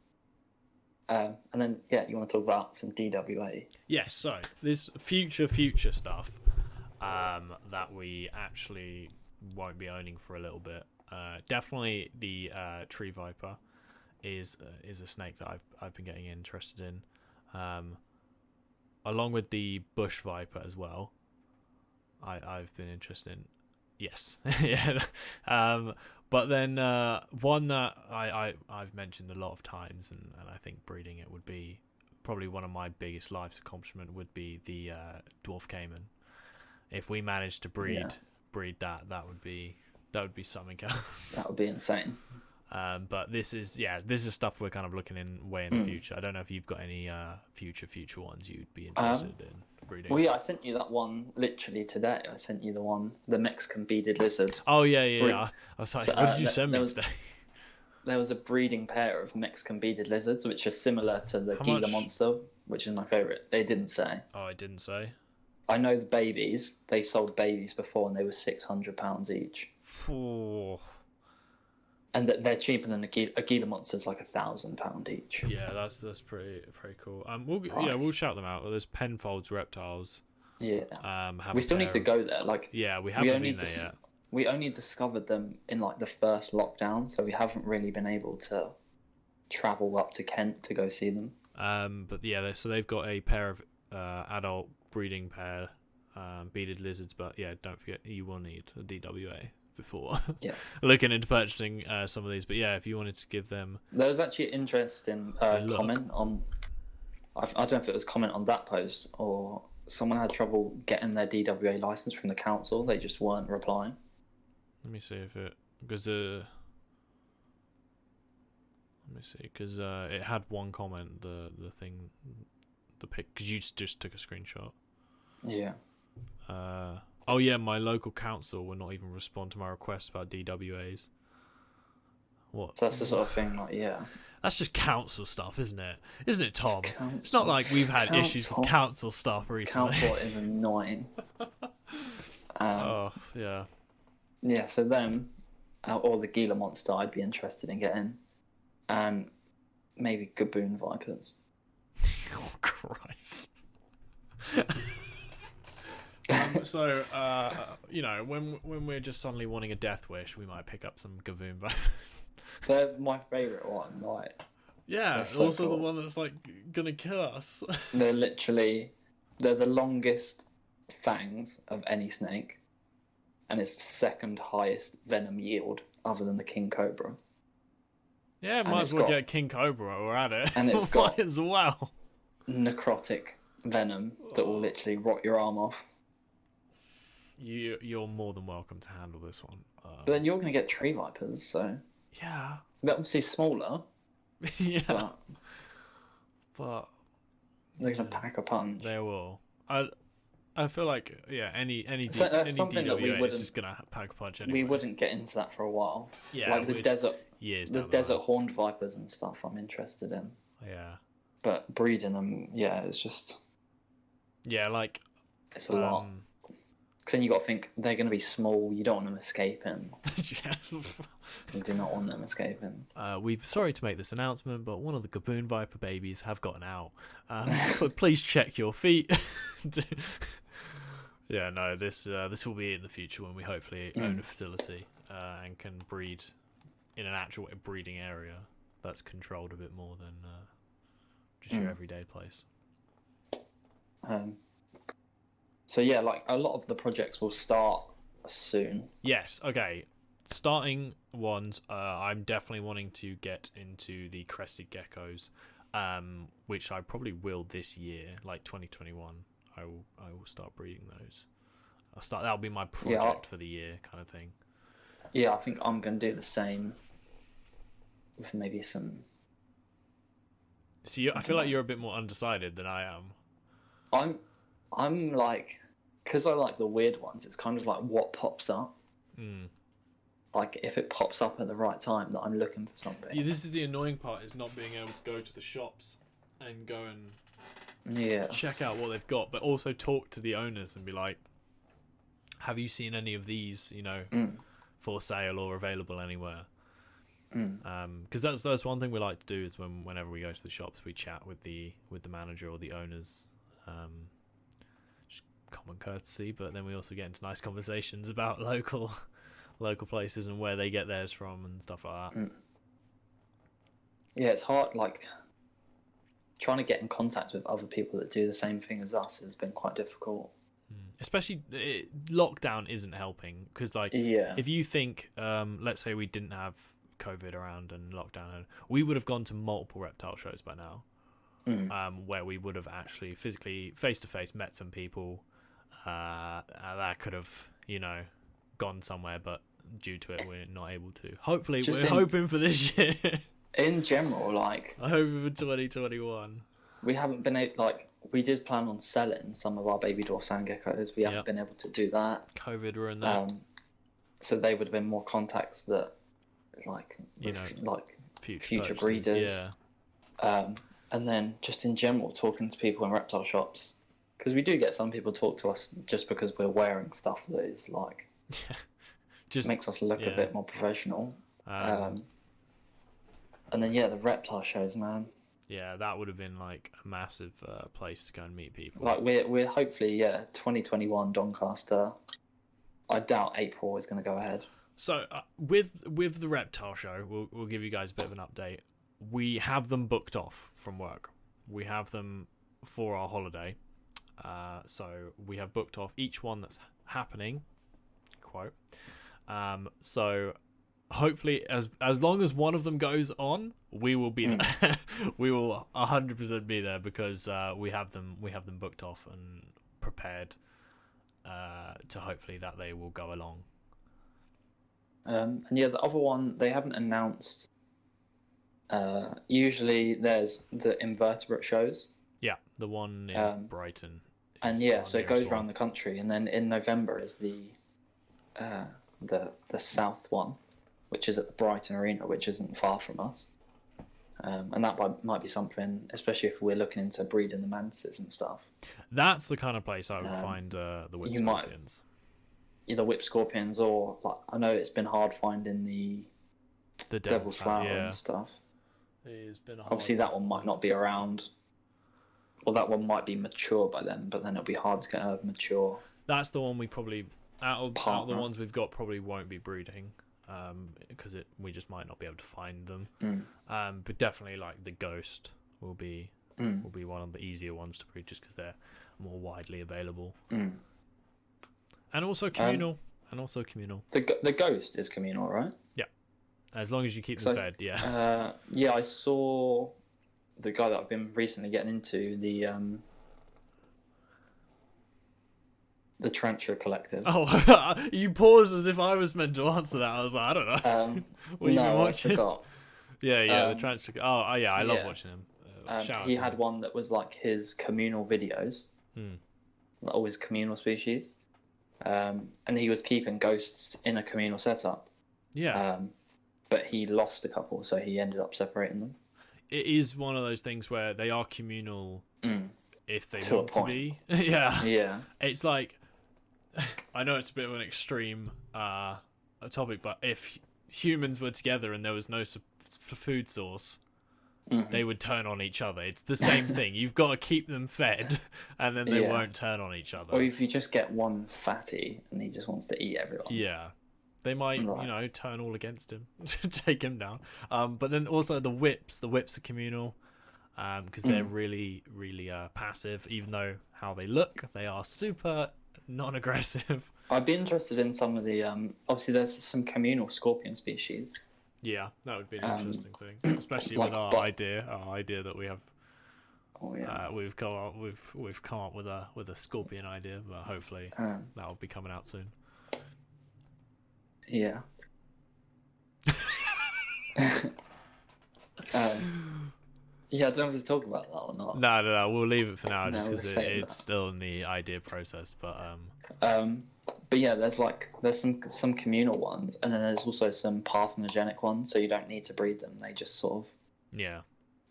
[SPEAKER 1] And then you want to talk about some DWA.
[SPEAKER 2] Yes. So this future stuff that we actually won't be owning for a little bit. Definitely the tree viper is a snake that I've been getting interested in. Along with the bush viper as well. I've been interested in. Yes, yeah. But then one that I've mentioned a lot of times, and I think breeding it would be probably one of my biggest life's accomplishment would be the dwarf caiman. If we managed to breed that, that would be something else.
[SPEAKER 1] That would be insane.
[SPEAKER 2] But this is stuff we're kind of looking in way in the future. I don't know if you've got any future ones you'd be interested in breeding.
[SPEAKER 1] Well, yeah, I sent you that one literally today. I sent you the Mexican beaded lizard.
[SPEAKER 2] Oh yeah. I was like,
[SPEAKER 1] So,
[SPEAKER 2] what did you send me today?
[SPEAKER 1] There was a breeding pair of Mexican beaded lizards, which are similar to the Gila monster, which is my favourite. They didn't say.
[SPEAKER 2] Oh, it didn't say.
[SPEAKER 1] I know the babies. They sold babies before, and they were £600 each.
[SPEAKER 2] Oh.
[SPEAKER 1] And they're cheaper than a Gila monster's like £1,000 each.
[SPEAKER 2] Yeah, that's pretty cool. We'll shout them out. There's Penfold's Reptiles.
[SPEAKER 1] Yeah. We still need to go there. Like,
[SPEAKER 2] yeah, we haven't been there yet.
[SPEAKER 1] We only discovered them in like the first lockdown, so we haven't really been able to travel up to Kent to go see them.
[SPEAKER 2] But yeah, so they've got a pair of adult breeding pair beaded lizards. But yeah, don't forget you will need a DWA before looking into purchasing some of these. But yeah, if you wanted to give them,
[SPEAKER 1] there was actually an interesting comment on. I don't know if it was comment on that post or someone had trouble getting their DWA license from the council. They just weren't replying.
[SPEAKER 2] Let me see if it because it had one comment, the thing, the pic, because you just took a screenshot.
[SPEAKER 1] Yeah.
[SPEAKER 2] Oh yeah, my local council will not even respond to my requests about DWAs. What?
[SPEAKER 1] So that's the sort of thing, like, yeah.
[SPEAKER 2] That's just council stuff, isn't it? Isn't it, Tom? It's not like we've had issues with council stuff recently.
[SPEAKER 1] Council is annoying.
[SPEAKER 2] Oh, yeah.
[SPEAKER 1] Yeah, so them, or the Gila monster I'd be interested in getting. And maybe Gaboon vipers.
[SPEAKER 2] Oh, Christ. So, when we're just suddenly wanting a death wish, we might pick up some Gaboon vipers.
[SPEAKER 1] They're my favourite one, like.
[SPEAKER 2] Yeah, so also cool. The one that's like gonna kill us.
[SPEAKER 1] They're the longest fangs of any snake, and it's the second highest venom yield other than the king cobra.
[SPEAKER 2] Yeah, might as well get king cobra or at it.
[SPEAKER 1] And it's got
[SPEAKER 2] as well
[SPEAKER 1] necrotic venom that will literally rot your arm off.
[SPEAKER 2] You're more than welcome to handle this one.
[SPEAKER 1] But then you're gonna get tree vipers, so
[SPEAKER 2] yeah,
[SPEAKER 1] they're obviously smaller.
[SPEAKER 2] Yeah, but
[SPEAKER 1] they're gonna pack a punch.
[SPEAKER 2] They will. I feel like any
[SPEAKER 1] something that we wouldn't,
[SPEAKER 2] is just gonna pack a punch anyway.
[SPEAKER 1] We wouldn't get into that for a while.
[SPEAKER 2] Yeah,
[SPEAKER 1] like the desert horned vipers and stuff. I'm interested in.
[SPEAKER 2] Yeah,
[SPEAKER 1] but breeding them, it's just
[SPEAKER 2] like
[SPEAKER 1] it's a lot. Because then you got to think they're going to be small. You don't want them escaping.
[SPEAKER 2] Yeah.
[SPEAKER 1] You do not want them escaping.
[SPEAKER 2] Sorry to make this announcement, but one of the Gaboon viper babies have gotten out. But please check your feet. Yeah, no, this will be in the future when we hopefully own a facility and can breed in an actual breeding area that's controlled a bit more than just your everyday place.
[SPEAKER 1] So yeah, like a lot of the projects will start soon.
[SPEAKER 2] Yes, okay. Starting ones, I'm definitely wanting to get into the crested geckos, which I probably will this year, like 2021. I will start breeding those. That'll be my project for the year, kind of thing.
[SPEAKER 1] Yeah, I think I'm gonna do the same. With maybe some.
[SPEAKER 2] See, I feel like you're a bit more undecided than I am.
[SPEAKER 1] I'm like, because I like the weird ones, it's kind of like what pops up. Like, if it pops up at the right time that I'm looking for something.
[SPEAKER 2] Yeah, this is the annoying part, is not being able to go to the shops and go and check out what they've got, but also talk to the owners and be like, have you seen any of these, for sale or available anywhere? Because that's one thing we like to do is whenever we go to the shops, we chat with the manager or the owners. Just common courtesy, but then we also get into nice conversations about local places and where they get theirs from and stuff like that.
[SPEAKER 1] Yeah, it's hard, like trying to get in contact with other people that do the same thing as us has been quite difficult.
[SPEAKER 2] especially lockdown isn't helping because like if you think let's say we didn't have COVID around and lockdown, and we would have gone to multiple reptile shows by now, where we would have actually physically face to face met some people that could have gone somewhere, but due to it we're not able to. Hopefully we're hoping for this year.
[SPEAKER 1] In general, like
[SPEAKER 2] I'm hoping for 2021.
[SPEAKER 1] We haven't been able, like, we did plan on selling some of our baby dwarf sand geckos. We haven't been able to do that.
[SPEAKER 2] COVID ruined that.
[SPEAKER 1] So they would have been more contacts that, like, future breeders.
[SPEAKER 2] Yeah.
[SPEAKER 1] And then just in general, talking to people in reptile shops, because we do get some people talk to us just because we're wearing stuff that is like, just makes us look a bit more professional. And then the reptile shows, man.
[SPEAKER 2] Yeah, that would have been like a massive place to go and meet people.
[SPEAKER 1] Like we're hopefully 2021 Doncaster. I doubt April is going to go ahead.
[SPEAKER 2] So with the reptile show, we'll give you guys a bit of an update. We have them booked off from work. We have them for our holiday. So we have booked off each one that's happening. Quote. So hopefully as long as one of them goes on, we will be there. We will 100% be there because we have them booked off and prepared to hopefully that they will go along.
[SPEAKER 1] And the other one they haven't announced. Usually there's the invertebrate shows.
[SPEAKER 2] Yeah, the one in Brighton.
[SPEAKER 1] And so it goes around the country, and then in November is the south one, which is at the Brighton Arena, which isn't far from us. And that might be something, especially if we're looking into breeding the mantises and stuff.
[SPEAKER 2] That's the kind of place I would find the whip scorpions.
[SPEAKER 1] Either whip scorpions or, like, I know it's been hard finding the devil's flower and stuff.
[SPEAKER 2] It's been hard.
[SPEAKER 1] Obviously, that one might not be around, or that one might be mature by then, but then it'll be hard to get a mature.
[SPEAKER 2] That's the one we probably, out of the ones we've got, probably won't be breeding. Because we just might not be able to find them. But definitely like the ghost will be one of the easier ones to breed just because they're more widely available. And also communal.
[SPEAKER 1] The ghost is communal, right?
[SPEAKER 2] Yeah, as long as you keep them fed. Yeah.
[SPEAKER 1] I saw the guy that I've been recently getting into the Tarantula Collective.
[SPEAKER 2] Oh, you paused as if I was meant to answer that. I was like, I don't know. What you been watching?
[SPEAKER 1] I forgot.
[SPEAKER 2] The Tarantula. Oh, yeah, I love watching him.
[SPEAKER 1] He had one that was like his communal videos, like all his communal species, and he was keeping ghosts in a communal setup.
[SPEAKER 2] Yeah.
[SPEAKER 1] But he lost a couple, so he ended up separating them.
[SPEAKER 2] It is one of those things where they are communal if they
[SPEAKER 1] to
[SPEAKER 2] want to be. Yeah. It's like, I know it's a bit of an extreme topic, but if humans were together and there was no food source, they would turn on each other. It's the same thing. You've got to keep them fed, and then they won't turn on each other.
[SPEAKER 1] Or if you just get one fatty and he just wants to eat everyone.
[SPEAKER 2] Yeah. They might, turn all against him, take him down. But then also the whips are communal. Because they're really, really passive, even though how they look, they are super non-aggressive.
[SPEAKER 1] I'd be interested in some of the, obviously there's some communal scorpion species.
[SPEAKER 2] Yeah, that would be an interesting thing, especially with our idea that we have.
[SPEAKER 1] Oh yeah.
[SPEAKER 2] We've come up with a scorpion idea, but hopefully that will be coming out soon.
[SPEAKER 1] Yeah. Yeah, I don't have to talk about that or not.
[SPEAKER 2] No, we'll leave it for now just because it's still in the idea process.
[SPEAKER 1] But yeah, there's some communal ones, and then there's also some parthenogenetic ones, so you don't need to breed them. They just sort of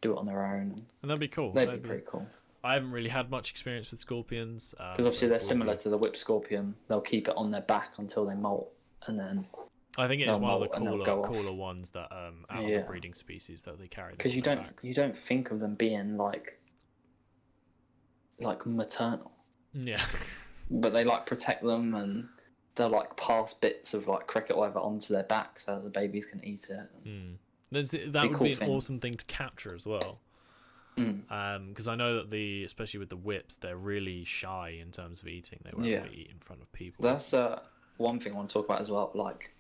[SPEAKER 1] do it on their own. And
[SPEAKER 2] that'd be cool.
[SPEAKER 1] They'd be pretty cool.
[SPEAKER 2] I haven't really had much experience with scorpions.
[SPEAKER 1] Because obviously they're similar to the whip scorpion. They'll keep it on their back until they molt, and then...
[SPEAKER 2] I think it is one of the cooler ones that out of the breeding species that they carry.
[SPEAKER 1] Because you don't think of them being like maternal. Yeah. But they like protect them, and they'll like pass bits of like cricket or whatever onto their back so the babies can eat it.
[SPEAKER 2] That would be an awesome thing to capture as well. Because I know that especially with the whips, they're really shy in terms of eating. They won't really eat in front of people.
[SPEAKER 1] That's one thing I want to talk about as well. Like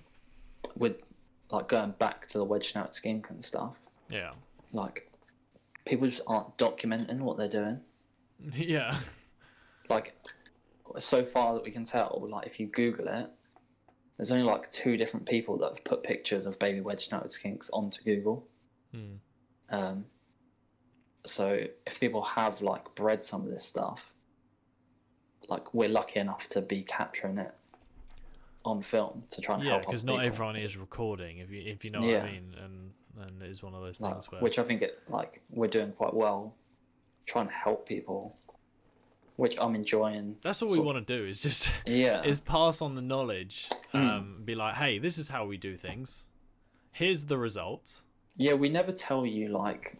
[SPEAKER 1] with going back to the wedge-snouted skink and stuff.
[SPEAKER 2] Yeah.
[SPEAKER 1] Like people just aren't documenting what they're doing.
[SPEAKER 2] Yeah.
[SPEAKER 1] Like so far that we can tell, like if you Google it, there's only like 2 different people that have put pictures of baby wedge-snouted skinks onto Google. So if people have like bred some of this stuff, like we're lucky enough to be capturing it on film to try and help.
[SPEAKER 2] Yeah, because not everyone is recording. If you know what I mean, and it is one of those things where
[SPEAKER 1] which I think we're doing quite well, trying to help people, which I'm enjoying.
[SPEAKER 2] That's all we want to do is just is pass on the knowledge. Be like, hey, this is how we do things. Here's the results.
[SPEAKER 1] Yeah, we never tell you like,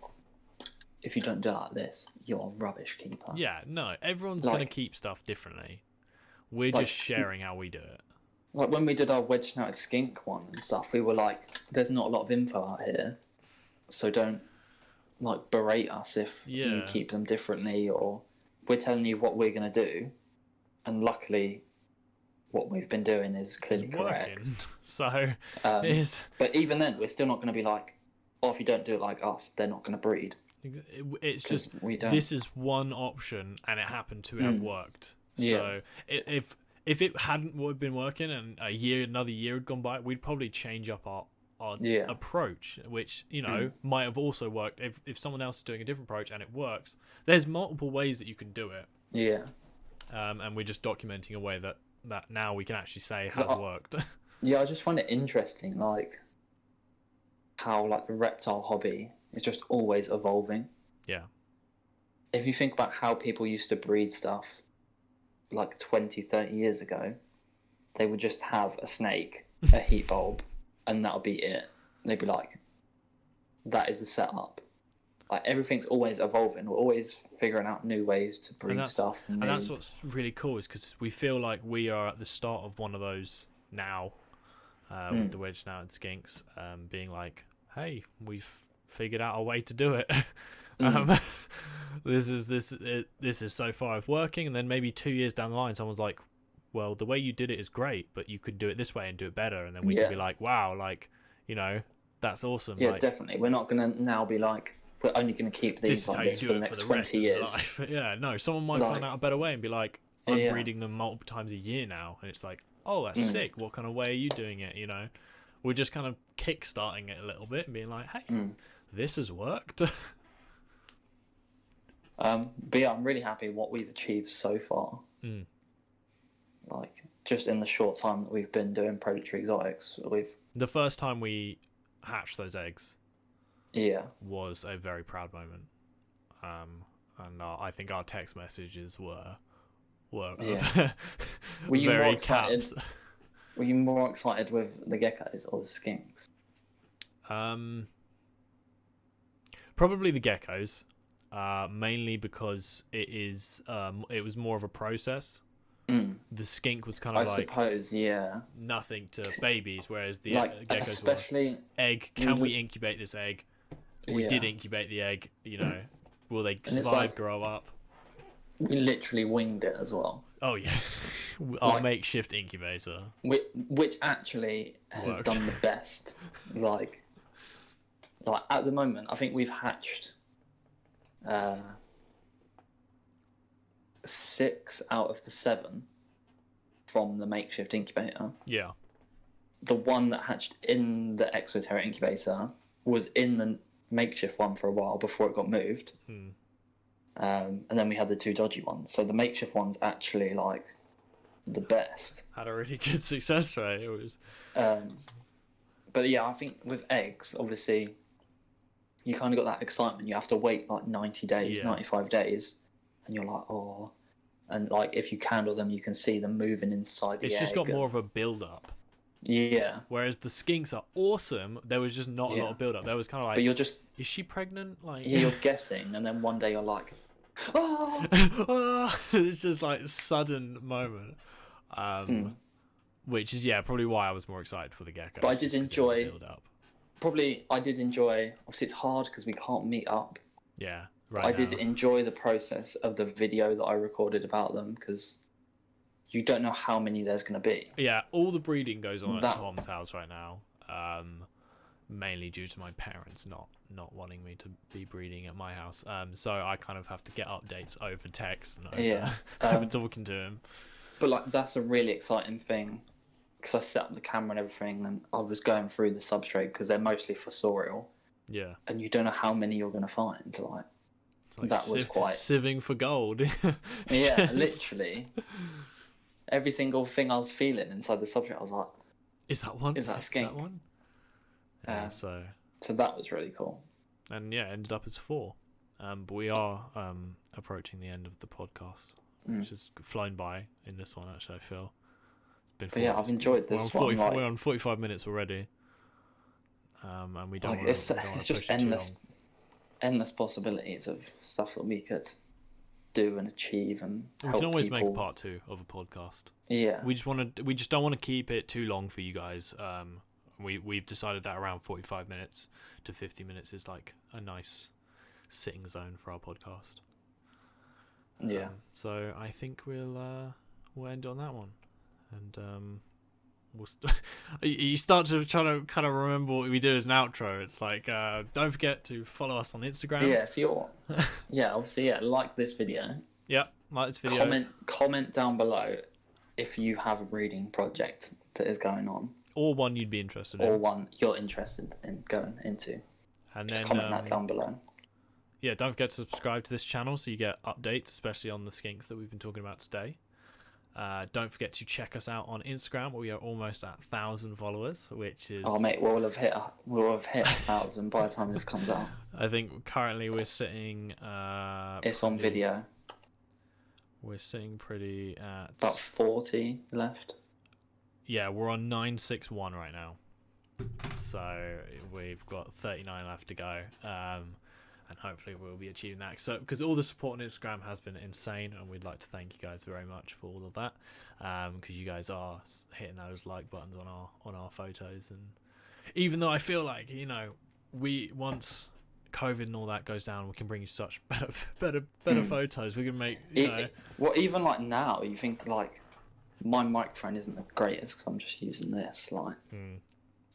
[SPEAKER 1] if you don't do it like this, you're a rubbish keeper.
[SPEAKER 2] Yeah, no, everyone's going to keep stuff differently. We're just sharing how we do it.
[SPEAKER 1] Like when we did our wedge-snouted skink one and stuff, we were like, there's not a lot of info out here, so don't like berate us if you keep them differently, or we're telling you what we're going to do, and luckily what we've been doing is clearly correct.
[SPEAKER 2] So
[SPEAKER 1] but even then, we're still not going to be like, oh, if you don't do it like us, they're not going to breed.
[SPEAKER 2] It's just this is one option, and it happened to have worked. So if it hadn't been working, and another year had gone by, we'd probably change up our approach, which might have also worked. If someone else is doing a different approach and it works, there's multiple ways that you can do it.
[SPEAKER 1] Yeah.
[SPEAKER 2] And we're just documenting a way that now we can actually say has worked.
[SPEAKER 1] Yeah, I just find it interesting, like how like the reptile hobby is just always evolving.
[SPEAKER 2] Yeah.
[SPEAKER 1] If you think about how people used to breed stuff like 20, 30 years ago, they would just have a snake, a heat bulb, and that'll be it. They'd be like, that is the setup. Like everything's always evolving. We're always figuring out new ways to breed stuff.
[SPEAKER 2] And that's what's really cool, is because we feel like we are at the start of one of those now, with the wedge-snouted skinks, being like, hey, we've figured out a way to do it. This is so far of working, and then maybe 2 years down the line, someone's like, well, the way you did it is great, but you could do it this way and do it better, and then we can be like, wow, like, that's awesome.
[SPEAKER 1] Yeah,
[SPEAKER 2] like,
[SPEAKER 1] definitely. We're not gonna now be like, we're only gonna keep these like this for the next 20 years.
[SPEAKER 2] Yeah, no, someone might find out a better way and be like, I'm breeding them multiple times a year now, and it's like, oh, that's sick. What kind of way are you doing it? We're just kind of kick-starting it a little bit and being like, hey, this has worked.
[SPEAKER 1] But yeah, I'm really happy what we've achieved so far. Like just in the short time that we've been doing predatory exotics,
[SPEAKER 2] the first time we hatched those eggs was a very proud moment. And I think our text messages were very caps.
[SPEAKER 1] Were you more excited with the geckos or the skinks?
[SPEAKER 2] Probably the geckos, mainly because it was more of a process. The skink was kind of
[SPEAKER 1] I suppose,
[SPEAKER 2] nothing to babies, whereas the geckos
[SPEAKER 1] especially
[SPEAKER 2] were egg. Can we incubate this egg? We did incubate the egg. Will they survive, grow up?
[SPEAKER 1] We literally winged it as well.
[SPEAKER 2] Oh yeah, our makeshift incubator,
[SPEAKER 1] which actually has done the best. Like at the moment, I think we've hatched 6 out of the 7 from the makeshift incubator.
[SPEAKER 2] Yeah.
[SPEAKER 1] The one that hatched in the exoteric incubator was in the makeshift one for a while before it got moved. And then we had the 2 dodgy ones. So the makeshift one's actually like the best.
[SPEAKER 2] Had a really good success rate. It was.
[SPEAKER 1] But yeah, I think with eggs, obviously, you kind of got that excitement. You have to wait like 90 days, 95 days, and you're like, oh. And like if you candle them, you can see them moving inside the egg.
[SPEAKER 2] It's just got more of a build-up.
[SPEAKER 1] Yeah.
[SPEAKER 2] Whereas the skinks are awesome. There was just not a lot of build-up. There was kind of like,
[SPEAKER 1] but you're just,
[SPEAKER 2] is she pregnant? Like,
[SPEAKER 1] yeah, you're guessing, and then one day you're like, oh.
[SPEAKER 2] It's just like a sudden moment. Which is probably why I was more excited for the gecko.
[SPEAKER 1] But I did enjoy. Obviously, it's hard because we can't meet up.
[SPEAKER 2] Yeah.
[SPEAKER 1] I did enjoy the process of the video that I recorded about them, because you don't know how many there's going to be.
[SPEAKER 2] Yeah, all the breeding goes on at Tom's house right now, mainly due to my parents not wanting me to be breeding at my house. So I kind of have to get updates over text and over talking to him. But
[SPEAKER 1] like, that's a really exciting thing, because I set up the camera and everything, and I was going through the substrate, because they're mostly fossorial.
[SPEAKER 2] Yeah.
[SPEAKER 1] And you don't know how many you're going to find. Like that was quite
[SPEAKER 2] sieving for gold.
[SPEAKER 1] Yeah, literally. Every single thing I was feeling inside the substrate, I was like,
[SPEAKER 2] "Is that one?
[SPEAKER 1] Is that a skink?"
[SPEAKER 2] Is that one? Yeah, so
[SPEAKER 1] that was really cool.
[SPEAKER 2] And yeah, ended up as 4. But we are approaching the end of the podcast, which has flown by in this one. Actually, I feel it's been.
[SPEAKER 1] I've enjoyed this one.
[SPEAKER 2] We're on 45 minutes already, and we don't.
[SPEAKER 1] It's just endless possibilities of stuff that we could do and achieve, and
[SPEAKER 2] we can always make a part 2 of a podcast.
[SPEAKER 1] Yeah,
[SPEAKER 2] we just don't want to keep it too long for you guys. We've decided that around 45 minutes to 50 minutes is like a nice sitting zone for our podcast.
[SPEAKER 1] Yeah.
[SPEAKER 2] So I think we'll end on that one, and you start to try to kind of remember what we did as an outro. It's like, don't forget to follow us on Instagram.
[SPEAKER 1] Yeah, if you're, obviously, like this video.
[SPEAKER 2] Yeah, like this video.
[SPEAKER 1] Comment down below if you have a breeding project that is going on,
[SPEAKER 2] or one you'd be interested in,
[SPEAKER 1] or one you're interested in going into.
[SPEAKER 2] And
[SPEAKER 1] just
[SPEAKER 2] then
[SPEAKER 1] comment that down below.
[SPEAKER 2] Yeah, don't forget to subscribe to this channel so you get updates, especially on the skinks that we've been talking about today. Don't forget to check us out on Instagram. We are almost at 1,000 followers, which is...
[SPEAKER 1] Oh, mate, we'll have hit 1,000 by the time this comes out.
[SPEAKER 2] I think currently we're sitting...
[SPEAKER 1] it's on video.
[SPEAKER 2] We're sitting pretty at...
[SPEAKER 1] About 40 left.
[SPEAKER 2] Yeah, we're on 961 right now. So we've got 39 left to go. And hopefully we'll be achieving that. So, because all the support on Instagram has been insane, and we'd like to thank you guys very much for all of that. Because you guys are hitting those like buttons on our photos, and even though I feel like, we once COVID and all that goes down, we can bring you such better photos. We can make
[SPEAKER 1] well, even like now, you think like my microphone isn't the greatest because I'm just using this. Like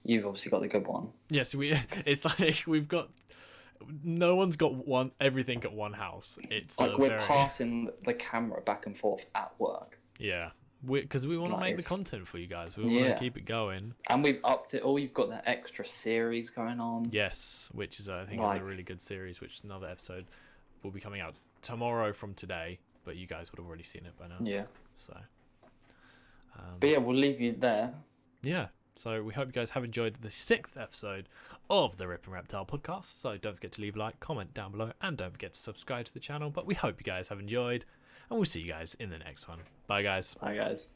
[SPEAKER 1] you've obviously got the good one.
[SPEAKER 2] Yes, it's like we've got. No one's got everything at one house. It's
[SPEAKER 1] like we're passing the camera back and forth at work.
[SPEAKER 2] Yeah, because we want to make the content for you guys. We want to keep it going.
[SPEAKER 1] And we've upped it all. You've got that extra series going on.
[SPEAKER 2] Yes, which is I think is a really good series. Which is another episode will be coming out tomorrow from today, but you guys would have already seen it by now.
[SPEAKER 1] Yeah.
[SPEAKER 2] So.
[SPEAKER 1] But yeah, we'll leave you there.
[SPEAKER 2] Yeah. So we hope you guys have enjoyed the 6th episode of the Rippin Reptile Podcast. So don't forget to leave a like, comment down below, and don't forget to subscribe to the channel. But we hope you guys have enjoyed, and we'll see you guys in the next one. Bye, guys.
[SPEAKER 1] Bye, guys.